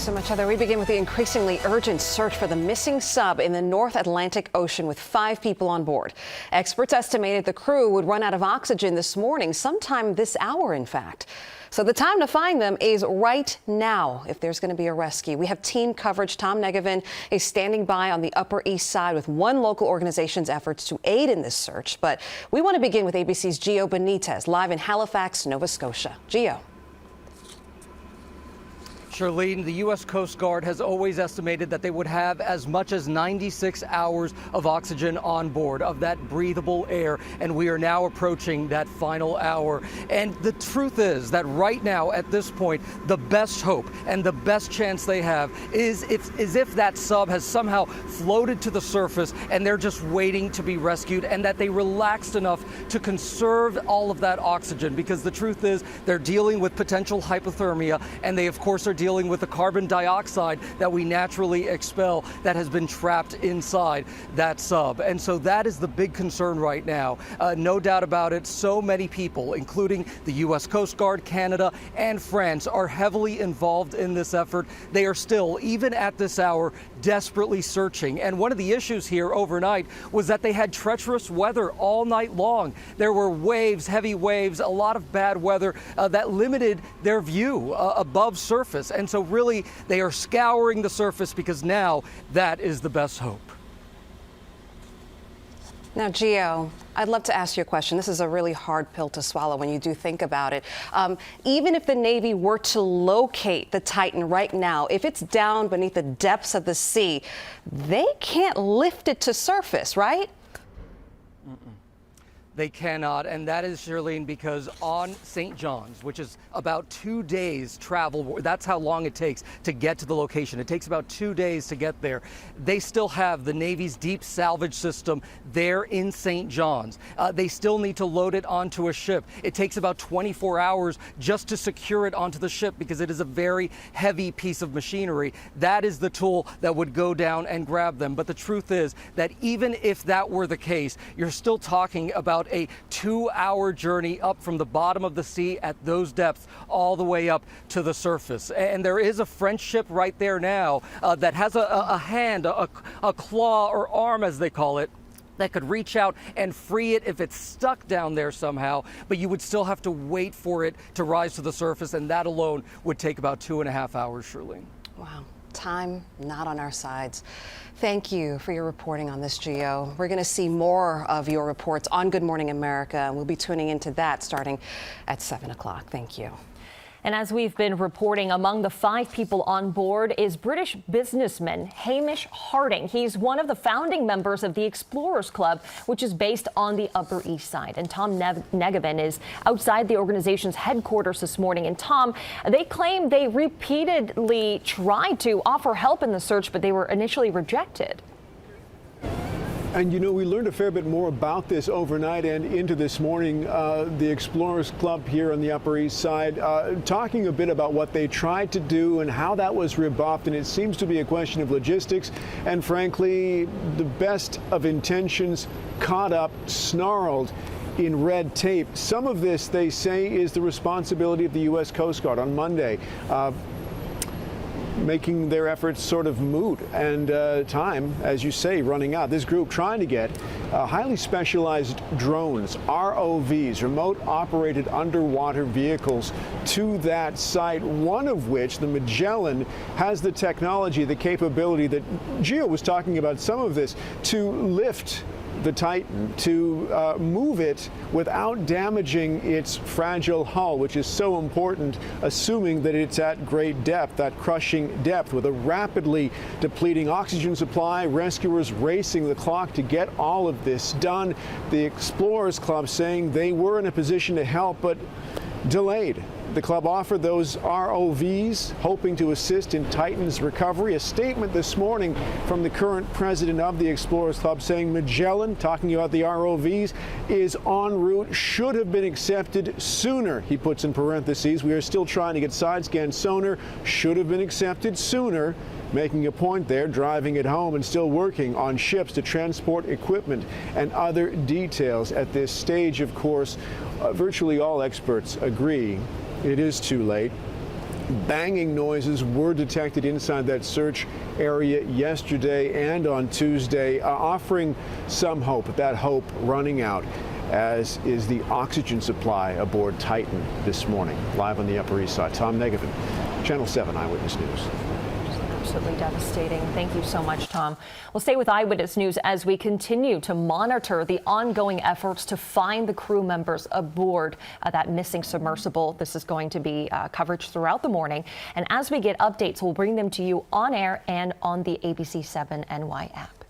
so much, Heather. We begin with the increasingly urgent search for the missing sub in the North Atlantic Ocean with 5 people on board. Experts estimated the crew would run out of oxygen this morning, sometime this hour, in fact. So the time to find them is right now if there's going to be a rescue. We have team coverage. Tom Negevin is standing by on the Upper East Side with one local organization's efforts to aid in this search. But we want to begin with ABC's Gio Benitez, live in Halifax, Nova Scotia. Gio. Charlene, the U.S. Coast Guard has always estimated that they would have as much as 96 hours of oxygen on board, of that breathable air, and we are now approaching that final hour. And the truth is that right now, at this point, the best hope and the best chance they have is if that sub has somehow floated to the surface and they're just waiting to be rescued, and that they relaxed enough to conserve all of that oxygen, because the truth is they're dealing with potential hypothermia, and they, of course, are dealing with the carbon dioxide that we naturally expel that has been trapped inside that sub. And so that is the big concern right now. No doubt about it. So many people, including the U.S. Coast Guard, Canada, and France, are heavily involved in this effort. They are still, even at this hour, desperately searching. And one of the issues here overnight was that they had treacherous weather all night long. There were waves, heavy waves, a lot of bad weather that limited their view above surface. And so really, they are scouring the surface because now that is the best hope. Now, Gio, I'd love to ask you a question. This is a really hard pill to swallow when you do think about it. Even if the Navy were to locate the Titan right now, if it's down beneath the depths of the sea, they can't lift it to surface, right? They cannot, and that is, Charlene, because on St. John's, which is about 2 days travel, that's how long it takes to get to the location. It takes about 2 days to get there. They still have the Navy's deep salvage system there in St. John's. They still need to load it onto a ship. It takes about 24 hours just to secure it onto the ship because it is a very heavy piece of machinery. That is the tool that would go down and grab them. But the truth is that even if that were the case, you're still talking about a 2-hour journey up from the bottom of the sea at those depths all the way up to the surface. And there is a French ship right there now that has a hand, a claw or arm, as they call it, that could reach out and free it if it's stuck down there somehow, but you would still have to wait for it to rise to the surface, and that alone would take about 2.5 hours, Charlene. Wow. Time not on our sides. Thank you for your reporting on this, Gio. We're going to see more of your reports on Good Morning America, and we'll be tuning into that starting at 7 o'clock. Thank you. And as we've been reporting, among the 5 people on board is British businessman Hamish Harding. He's one of the founding members of the Explorers Club, which is based on the Upper East Side. And Tom Negevin is outside the organization's headquarters this morning. And Tom, they claim they repeatedly tried to offer help in the search, but they were initially rejected. And, you know, we learned a fair bit more about this overnight and into this morning. The Explorers Club here on the Upper East Side talking a bit about what they tried to do and how that was rebuffed. And it seems to be a question of logistics and, frankly, the best of intentions caught up, snarled in red tape. Some of this, they say, is the responsibility of the U.S. Coast Guard. On Monday, making their efforts sort of moot, and time, as you say, running out. This group trying to get highly specialized drones, ROVs, remote operated underwater vehicles, to that site, one of which, the Magellan, has the technology, the capability that Gio was talking about, some of this, to lift the Titan, to move it without damaging its fragile hull, which is so important, assuming that it's at great depth, that crushing depth, with a rapidly depleting oxygen supply, rescuers racing the clock to get all of this done. The Explorers Club saying they were in a position to help, but delayed. The club offered those ROVs, hoping to assist in Titan's recovery. A statement this morning from the current president of the Explorers Club saying Magellan, talking about the ROVs, is en route, should have been accepted sooner. He puts in parentheses, we are still trying to get side scan sonar, should have been accepted sooner. Making a point there, driving it home, and still working on ships to transport equipment and other details. At this stage, of course, virtually all experts agree it is too late. Banging noises were detected inside that search area yesterday and on Tuesday, offering some hope, but that hope running out, as is the oxygen supply aboard Titan this morning. Live on the Upper East Side, Tom Negevin, Channel 7 Eyewitness News. Absolutely devastating. Thank you so much, Tom. We'll stay with Eyewitness News as we continue to monitor the ongoing efforts to find the crew members aboard that missing submersible. This is going to be coverage throughout the morning. And as we get updates, we'll bring them to you on air and on the ABC 7 NY app.